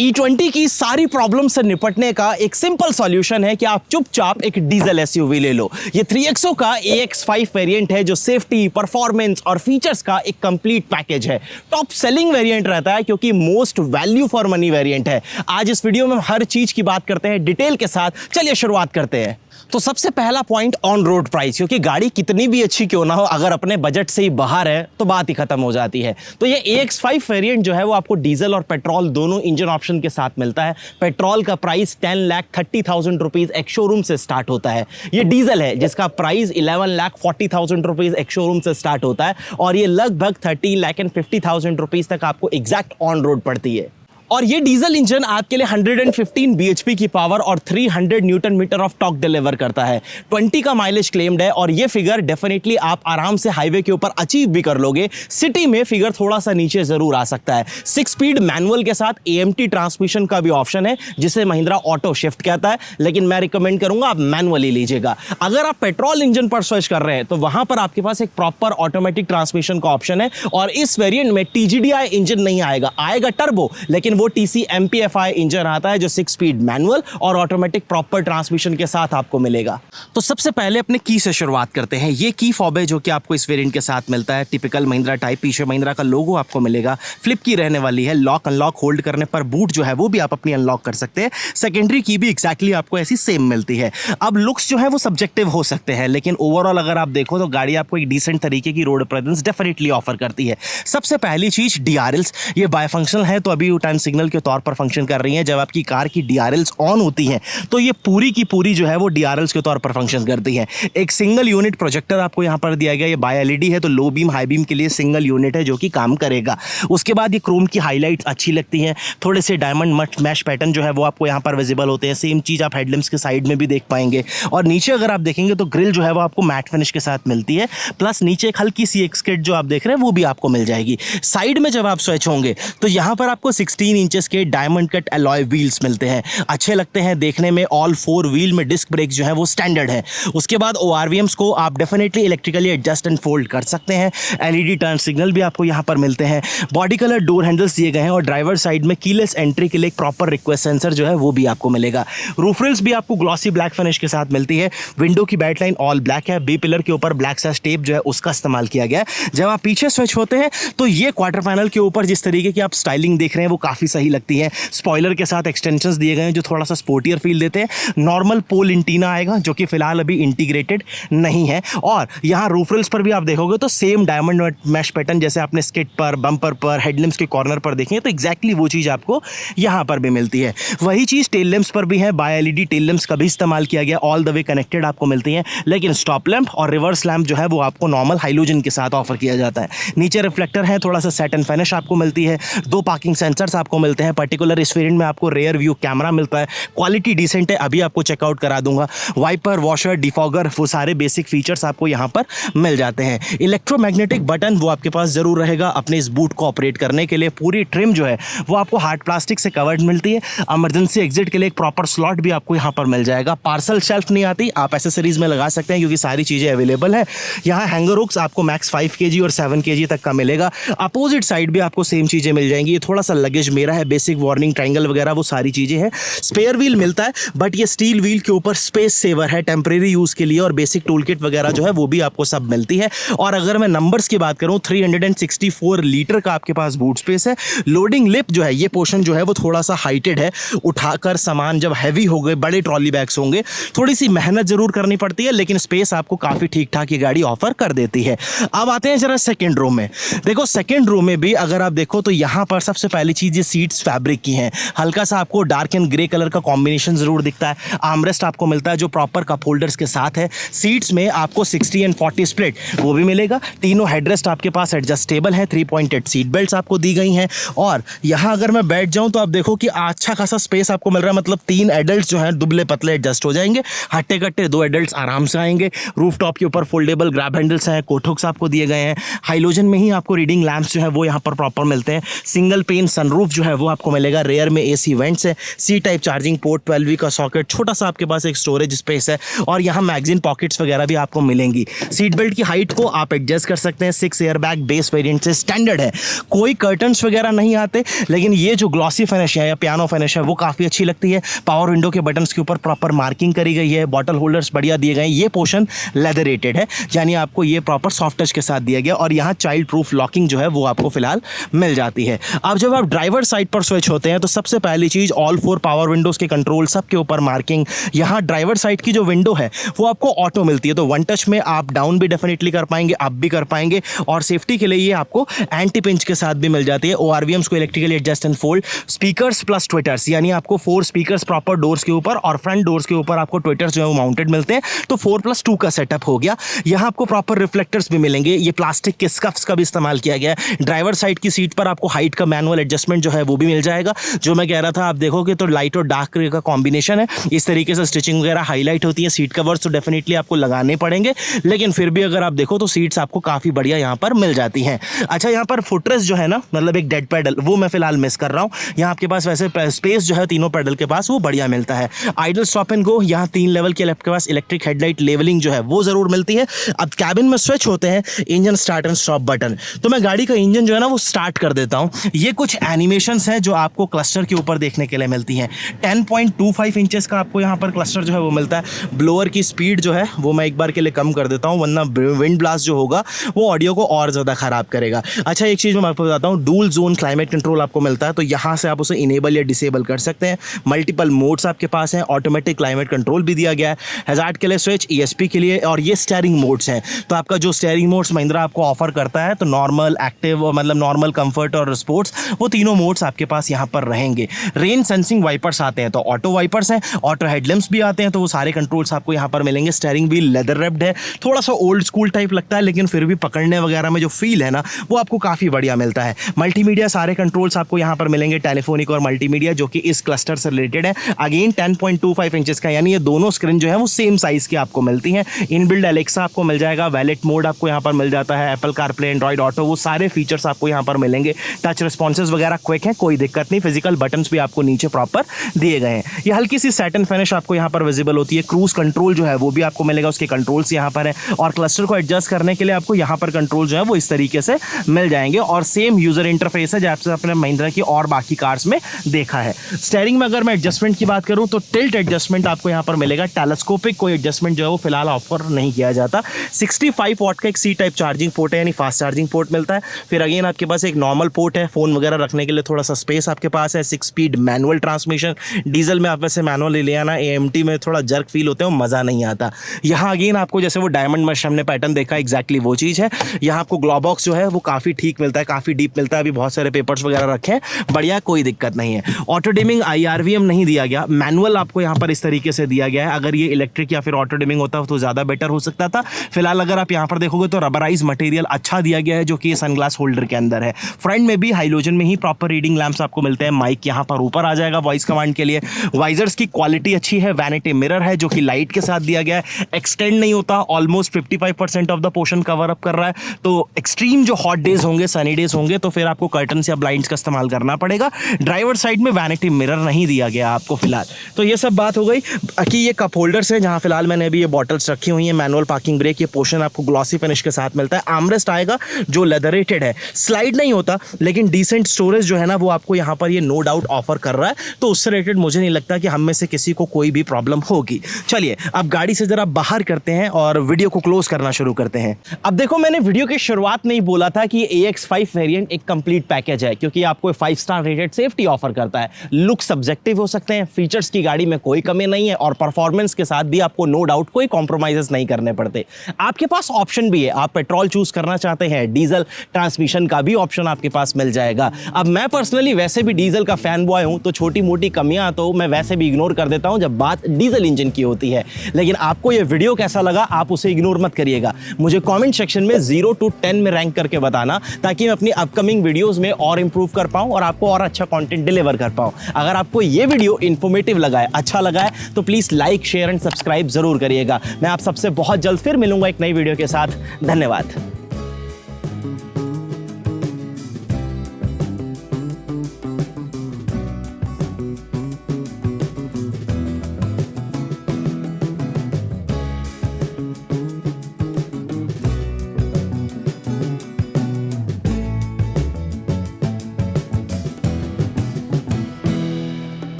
E20 की सारी problem से निपटने का एक सिंपल सॉल्यूशन है कि आप चुपचाप एक डीजल एसयूवी ले लो। ये 3XO का AX5 वेरिएंट है जो सेफ्टी, परफॉर्मेंस और फीचर्स का एक कंप्लीट पैकेज है। टॉप सेलिंग वेरिएंट रहता है क्योंकि most value for money variant है। आज इस वीडियो में हम हर चीज की बात करते हैं डिटेल के साथ। चलिए शुरुआत करते हैं। तो सबसे पहला पॉइंट ऑन रोड प्राइस, क्योंकि गाड़ी कितनी भी अच्छी क्यों ना हो, अगर अपने बजट से ही बाहर है तो बात ही खत्म हो जाती है। तो ये AX5 वेरिएंट जो है वो आपको डीजल और पेट्रोल दोनों इंजन ऑप्शन के साथ मिलता है। पेट्रोल का प्राइस 10,30,000 रुपीज एक शोरूम से स्टार्ट होता है। ये डीजल है जिसका प्राइस 11,40,000 रुपीज एक शोरूम से स्टार्ट होता है और ये लगभग 13,50,000 रुपीज तक आपको एग्जैक्ट ऑन रोड पड़ती है। और ये डीजल इंजन आपके लिए 115 bhp की पावर और 300 newton metre of torque deliver करता है। 20 का माइलेज क्लेम्ड है और ये फिगर डेफिनेटली आप आराम से हाईवे के ऊपर अचीव भी कर लोगे। सिटी में फिगर थोड़ा सा नीचे जरूर आ सकता है। 6 स्पीड मैनुअल के साथ AMT ट्रांसमिशन का भी ऑप्शन है जिसे महिंद्रा ऑटो शिफ्ट कहता है, लेकिन मैं रिकमेंड करूंगा आप मैनुअली लीजिएगा। अगर आप पेट्रोल इंजन पर स्विच कर रहे हैं तो वहां पर आपके पास एक प्रॉपर ऑटोमेटिक ट्रांसमिशन का ऑप्शन है और इस वेरिएंट में TGDI इंजन नहीं आएगा, आएगा टर्बो, लेकिन वो TC MPFI इंजन आता है जो 6 स्पीड मैनुअल और ऑटोमेटिक प्रॉपर ट्रांसमिशन के साथ आपको मिलेगा। तो सबसे पहले अपने की से शुरुआत करते हैं। ये की फॉब है जो कि आपको इस वेरिएंट के साथ मिलता है। टिपिकल महिंद्रा टाइप, पीछे महिंद्रा का लोगो आपको मिलेगा। फ्लिप की रहने वाली है। लॉक अनलॉक होल्ड करने पर बूट जो है वो भी आप अपनी अनलॉक कर सकते हैं। सेकेंडरी की भी एग्जैक्टली आपको ऐसी सेम मिलती है। अब लुक्स जो है वो सब्जेक्टिव हो सकते हैं, लेकिन ओवरऑल अगर आप देखो तो गाड़ी आपको एक डिसेंट तरीके की रोड प्रेजेंस डेफिनेटली ऑफर करती है। सबसे पहली चीज DRLs, ये बायफंक्शनल है तो अभी टर्न सिग्नल के तौर पर फंक्शन कर रही हैं। जब आपकी कार की DRLs ऑन होती हैं तो ये पूरी की पूरी जो है वो DRLs के तौर पर फंक्शन करती हैं। एक सिंगल यूनिट प्रोजेक्टर आपको यहां पर दिया गया। ये बाय LED है तो लो बीम हाई बीम के लिए सिंगल यूनिट है जो कि काम करेगा। उसके बाद ये क्रोम की हाईलाइट्स अच्छी लगती हैं। थोड़े से डायमंड मैश पैटर्न जो है वो आपको यहां पर विजिबल होते हैं। सेम चीज आप हेडलैम्प्स के साइड में भी देख पाएंगे और नीचे अगर आप देखेंगे तो ग्रिल जो है वो आपको मैट फिनिश के साथ मिलती है। प्लस नीचे एक हल्की सी एक स्किड जो आप देख रहे हैं वो भी आपको मिल जाएगी। साइड में जब आप स्विच होंगे तो यहां पर आपको 16 इंचेस के डायमंड कट अलॉय व्हील्स मिलते हैं। अच्छे लगते हैं देखने में। ऑल 4 व्हील में डिस्क ब्रेक जो है वो स्टैंडर्ड है। उसके बाद ORVMs को आप definitely electrically adjust and fold कर सकते हैं। LED टर्न सिग्नल भी आपको यहां पर मिलते हैं। बॉडी कलर डोर हैंडल्स दिए गए हैं और ड्राइवर साइड में कीलेस एंट्री के लिए एक प्रॉपर रिक्वेस्ट सेंसर जो है वो भी आपको मिलेगा। रूफ रिल्स भी आपको ग्लॉसी ब्लैक फिनिश के साथ मिलती है। विंडो की बैट लाइन ऑल ब्लैक है। बी पिलर के ऊपर ब्लैक सा टेप जो है उसका इस्तेमाल किया गया है। जब आप पीछे स्विच होते हैं तो ये क्वार्टर पैनल के ऊपर जिस तरीके की आप स्टाइलिंग देख रहे हैं वो काफी सही लगती है। स्पॉइलर के साथ एक्सटेंशंस दिए गए हैं जो थोड़ा सा स्पोर्टियर फील देते हैं। नॉर्मल पोल इंटीना आएगा जो कि फिलहाल अभी इंटीग्रेटेड नहीं है। और यहाँ रूफ रिल्स पर भी आप देखोगे तो सेम डायमंड मैश पैटर्न जैसे आपने स्किड पर, बम्पर पर, हेडलैम्प्स के कॉर्नर पर देखेंगे तो एग्जैक्टली वो चीज़ आपको यहाँ पर भी मिलती है। वही चीज़ टेल लैंप्स पर भी है। बाय LED टेल लैंप्स का भी इस्तेमाल किया गया। ऑल द वे कनेक्टेड आपको मिलती हैं, लेकिन स्टॉप लैंप और रिवर्स लैंप जो है वो आपको नॉर्मल हाइलोजन के साथ ऑफर किया जाता है। नीचे रिफ्लेक्टर है, थोड़ा सा सैटिन फिनिश आपको मिलती है। 2 पार्किंग सेंसर्स आपको मिलते हैं। पर्टिकुलर इस वेरिएंट में आपको रेयर व्यू कैमरा मिलता है। क्वालिटी डिसेंट है, अभी आपको चेकआउट करा दूंगा। वाइपर, वॉशर, डिफॉगर, वो सारे बेसिक फीचर्स आपको यहाँ पर मिल जाते हैं। इलेक्ट्रोमैग्नेटिक बटन वो आपके पास जरूर रहेगा अपने इस बूट को ऑपरेट करने के लिए। पूरी ट्रिम जो है वो आपको हार्ड प्लास्टिक से कवर्ड मिलती है। इमरजेंसी एग्जिट के लिए एक प्रॉपर स्लॉट भी आपको यहाँ पर मिल जाएगा। पार्सल शेल्फ नहीं आती, आप एसेसरीज में लगा सकते हैं क्योंकि सारी चीजें अवेलेबल है। यहाँ हैंगर हुक्स आपको मैक्स 5 kg और 7 kg तक का मिलेगा। अपोजिट साइड भी आपको सेम चीजें मिल जाएंगी। ये थोड़ा सा लगेज मेरा है, बेसिक वार्निंग ट्रायंगल वगैरह वो सारी चीजें हैं। स्पेयर व्हील मिलता है बट ये स्टील व्हील के ऊपर स्पेस सेवर है टेम्परेरी यूज के लिए और बेसिक टूल किट वगैरह जो है वो भी आपको सब मिलती है। और अगर मैं नंबर्स की बात करूं 364 लीटर का आपके पास बूट स्पेस है। लोडिंग लिप जो है ये पोर्शन जो है वो थोड़ा सा हाइटेड है। उठाकर सामान जब हैवी हो गए, बड़े ट्रॉली बैग्स होंगे, थोड़ी सी मेहनत जरूर करनी पड़ती है, लेकिन स्पेस आपको काफी ठीक ठाक ये गाड़ी ऑफर कर देती है। अब आते हैं जरा सेकेंड रो में। देखो सेकेंड रो में भी अगर आप देखो तो यहाँ पर सबसे पहली चीज ये सीट्स फैब्रिक की हैं। हल्का सा आपको डार्क एंड ग्रे कलर का कॉम्बिनेशन जरूर दिखता है। आर्मरेस्ट आपको मिलता है जो प्रॉपर कप होल्डर्स के साथ है। सीट्स में आपको 60 एंड 40 स्प्लिट वो भी मिलेगा। तीनों हेडरेस्ट आपके पास एडजस्टेबल है। 3.8 सीट बेल्ट्स आपको दी गई हैं। और यहाँ अगर मैं बैठ जाऊँ तो आप देखो कि अच्छा खासा स्पेस आपको मिल रहा है। मतलब 3 एडल्ट जो हैं दुबले पतले एडजस्ट हो जाएंगे। हट्टे कट्टे 2 एडल्ट आराम से आएंगे। रूफ टॉप के ऊपर फोल्डेबल ग्रैब हैंडल्स हैं। कोट हुक्स आपको दिए गए हैं। हाइलोजन में ही आपको रीडिंग लैंप्स जो है वो यहाँ पर प्रॉपर मिलते हैं। सिंगल पेन सनरूफ जो जो है वो आपको मिलेगा। रेयर में AC वेंट्स है, C type charging port, 12V का सॉकेट, छोटा सा आपके पास एक स्टोरेज स्पेस है और यहाँ मैगजीन पॉकेट्स वगैरह भी आपको मिलेंगी। सीट बेल्ट की हाइट को आप एडजस्ट कर सकते हैं। 6 एयरबैग बेस वेरिएंट से स्टैंडर्ड है। कोई कर्टन्स वगैरह नहीं आते, लेकिन ये जो ग्लॉसी फिनिश है या पियानो फिनिश है वो काफ़ी अच्छी लगती है। पावर विंडो के बटन्स के ऊपर प्रॉपर मार्किंग करी गई है, बॉटल होल्डर्स बढ़िया दिए गए हैं। ये पोर्शन लेदर रेटेड है, यानी आपको ये प्रॉपर सॉफ्ट टच के साथ दिया गया और यहाँ चाइल्ड प्रूफ लॉकिंग जो है वो आपको फिलहाल मिल जाती है। अब जब आप ड्राइवर साइड पर स्विच होते हैं तो सबसे पहली चीज़ ऑल 4 पावर विंडोज़ के कंट्रोल, सबके ऊपर मार्किंग। यहाँ ड्राइवर साइड की जो विंडो है वो आपको ऑटो मिलती है, तो वन टच में आप डाउन भी डेफिनेटली कर पाएंगे, अप भी कर पाएंगे और सेफ्टी के लिए ये आपको एंटी पिंच के साथ भी मिल जाती है। ORVMs को electrically adjust and fold, speakers plus tweeters, यानी आपको 4 स्पीकर्स प्रॉपर डोर्स के ऊपर और फ्रंट डोर्स के ऊपर आपको ट्विटर्स जो है वो माउंटेड मिलते हैं, तो 4+2 का सेटअप हो गया। यहाँ आपको प्रॉपर रिफ्लेक्टर्स भी मिलेंगे, ये प्लास्टिक के स्कफ्स का भी इस्तेमाल किया गया है। ड्राइवर साइड की सीट पर आपको हाइट का मैनुअल एडजस्टमेंट जो है वो भी मिल जाएगा। जो मैं कह रहा था, आप देखोगे तो लाइट और डार्क का कॉम्बिनेशन है, इस तरीके से स्टिचिंग वगैरह हाईलाइट होती है। सीट कवर्स तो डेफिनेटली आपको लगाने पड़ेंगे, लेकिन फिर भी अगर आप देखो तो सीट्स आपको काफ़ी बढ़िया यहाँ पर मिल जाती हैं। अच्छा, यहाँ पर फुटरेस्ट जो है ना, मतलब एक डेड पैडल, वो मैं फिलहाल मिस कर रहा हूँ। यहाँ आपके पास वैसे स्पेस जो है तीनों पैडल के पास वो बढ़िया मिलता है। आइडल स्टॉप एंड गो, यहाँ 3 लेवल के आपके पास इलेक्ट्रिक हेडलाइट लेवलिंग जो है वो जरूर मिलती है। अब कैबिन में स्विच होते हैं, engine start and stop button, तो मैं गाड़ी का इंजन जो है ना वो स्टार्ट कर देता हूँ। ये कुछ एनिमेशंस हैं जो आपको क्लस्टर के ऊपर देखने के लिए मिलती हैं। 10.25 इंचेस का आपको यहाँ पर क्लस्टर जो है वो मिलता है। ब्लोअर की स्पीड जो है वो मैं एक बार के लिए कम कर देता हूँ, वरना विंड ब्लास्ट जो होगा वो ऑडियो को और ज़्यादा ख़राब करेगा। अच्छा, एक चीज़ मैं आपको बताता हूँ, डुअल जोन क्लाइमेट कंट्रोल आपको मिलता है, तो यहाँ से आप उसे इनेबल या डिसेबल कर सकते हैं। मल्टीपल मोड्स आपके पास हैं, ऑटोमेटिक क्लाइमेट कंट्रोल भी दिया गया है, हैजार्ड के लिए स्विच, ESP के लिए, और ये स्टीयरिंग मोड्स हैं। तो आपका जो स्टीयरिंग मोड्स महिंद्रा आपको ऑफर करता है, तो नॉर्मल, एक्टिव, मतलब नॉर्मल, कंफर्ट और स्पोर्ट्स, वो तीनों मोड्स आपके पास यहाँ पर रहेंगे। रेन सेंसिंग वाइपर्स आते हैं, तो ऑटो वाइपर्स हैं, ऑटो हेडलैम्प्स भी आते हैं, तो वो सारे कंट्रोल्स आपको यहाँ पर मिलेंगे। स्टीयरिंग व्हील लेदर रैप्ड है, थोड़ा सा ओल्ड स्कूल टाइप लगता है, लेकिन फिर भी पकड़ने वगैरह में जो फील है ना वो आपको काफ़ी बढ़िया मिलता है। मल्टीमीडिया सारे कंट्रोल्स आपको यहाँ पर मिलेंगे, टेलीफोनिक और मल्टीमीडिया, जो कि इस क्लस्टर से रिलेटेड है। अगेन 10.25 इंचेस का, यानी ये दोनों स्क्रीन जो है वो सेम साइज की आपको मिलती हैं। इनबिल्ड एलेक्सा आपको मिल जाएगा, वैलेट मोड आपको यहाँ पर मिल जाता है, एप्पल कारप्ले, एंड्रॉइड ऑटो, वो सारे फीचर्स आपको यहाँ पर मिलेंगे। टच रिस्पॉन्सेज वगैरह क्विक है, कोई दिक्कत नहीं। फिजिकल बटन्स भी आपको नीचे प्रॉपर दिए गए हैं। ये हल्की सी सैटिन फिनिश आपको यहाँ पर विजिबल होती है। क्रूज कंट्रोल जो है वो भी आपको मिलेगा, उसके कंट्रोल्स यहाँ पर है, और क्लस्टर को एडजस्ट करने के लिए आपको यहाँ पर कंट्रोल जो है वो इस तरीके से मिल जाएंगे, और सेम यूजर इंटरफेस है जैसे आपने महिंद्रा की और बाकी कार्स में देखा है। स्टीयरिंग में अगर मैं एडजस्टमेंट की बात करूं तो टिल्ट एडजस्टमेंट आपको यहाँ पर मिलेगा। टेलीस्कोपिक कोई एडजस्टमेंट जो है वो फिलहाल ऑफर नहीं किया जाता। 65 वॉट का एक C टाइप चार्जिंग पोर्ट है, यानी फास्ट चार्जिंग पोर्ट मिलता है। फिर अगेन आपके पास एक नॉर्मल पोर्ट है, फोन वगैरह रखने के लिए थोड़ा सा स्पेस आपके पास है। 6 स्पीड मैनुअल ट्रांसमिशन, डीजल में आप वैसे मैनुअल ले आना, AMT में थोड़ा जर्क फील होते हैं, मज़ा नहीं आता। यहाँ अगेन आपको जैसे वो डायमंड में हमने पैटर्न देखा, एग्जैक्टली वो चीज़ है। यहाँ आपको ग्लो बॉक्स जो है वो काफ़ी ठीक मिलता है, काफ़ी डीप मिलता है। अभी बहुत सारे पेपर्स वगैरह रखे हैं, बढ़िया, कोई दिक्कत नहीं है। ऑटो डिमिंग IRVM नहीं दिया गया, मैनुअल आपको यहाँ पर इस तरीके से दिया गया है। अगर ये इलेक्ट्रिक या फिर ऑटो डिमिंग होता तो ज़्यादा बेटर हो सकता था। फिलहाल अगर आप यहाँ पर देखोगे तो रबराइज मटेरियल अच्छा दिया गया है, जो कि सनग्लास होल्डर के अंदर है। फ्रंट में भी हाइलोजन में ही प्रॉपर रीडिंग लैंप्स आपको मिलते हैं। माइक यहाँ पर ऊपर आ जाएगा वॉइस कमांड के लिए। वाइजर्स की क्वालिटी अच्छी है, वैनिटी मिरर है जो कि लाइट के साथ दिया गया है, एक्सटेंड नहीं होता, almost 55% of the portion cover up कर रहा है। तो एक्सट्रीम जो हॉट डेज होंगे, सनी डेज होंगे, तो फिर आपको कर्टन्स या ब्लाइंड्स का इस्तेमाल करना पड़ेगा। ड्राइवर साइड में वैनिटी मिरर नहीं दिया गया आपको फिलहाल। तो ये सब बात हो गई। बाकी ये कप होल्डर्स हैं, जहाँ फिलहाल मैंने अभी ये बॉटल्स रखी हुई हैं। मैनुअल पार्किंग ब्रेक, ये पोर्शन आपको ग्लॉसी फिनिश के साथ मिलता है। आर्मरेस्ट आएगा जो लेदरेटेड है, स्लाइड नहीं होता, लेकिन डिसेंट स्टोरेज जो है ना वो आपको यहाँ पर ये नो डाउट ऑफर कर रहा है। तो उससे रिलेटेड मुझे नहीं लगता कि हम में से किसी को कोई भी प्रॉब्लम होगी। चलिए अब गाड़ी से जरा बाहर करते हैं और वीडियो को क्लोज करना शुरू करते हैं। अब देखो, मैंने वीडियो की शुरुआत में ही बोला था कि AX5 वेरिएंट एक कंप्लीट पैकेज है, क्योंकि आपको 5 स्टार रेटेड सेफ्टी ऑफर करता है। लुक सब्जेक्टिव हो सकते हैं, फीचर्स की गाड़ी में कोई कमी नहीं है, और परफॉर्मेंस के साथ भी आपको नो डाउट कोई कॉम्प्रोमाइजेस नहीं करने पड़ते। आपके पास ऑप्शन भी है, आप पेट्रोल चूज करना चाहते हैं, डीजल ट्रांसमिशन का भी ऑप्शन आपके पास मिल जाएगा। अब मैं पर्सनली वैसे भी डीजल का फैन बॉय हूं, तो छोटी मोटी कमियां तो मैं वैसे भी इग्नोर कर देता हूं जब बात डीजल इंजन की होती है। लेकिन आपको ये वीडियो कैसा लगा, आप उसे इग्नोर मत करिएगा। मुझे कमेंट सेक्शन में 0 to 10 में रैंक करके बताना, ताकि मैं अपनी अपकमिंग वीडियोस में और इंप्रूव कर पाऊं और आपको और अच्छा कंटेंट डिलीवर कर पाऊं। अगर आपको ये वीडियो इन्फॉर्मेटिव लगा है, अच्छा लगा है, तो please like, share and subscribe जरूर करिएगा। मैं आप सबसे बहुत जल्द फिर मिलूंगा एक नई वीडियो के साथ। धन्यवाद।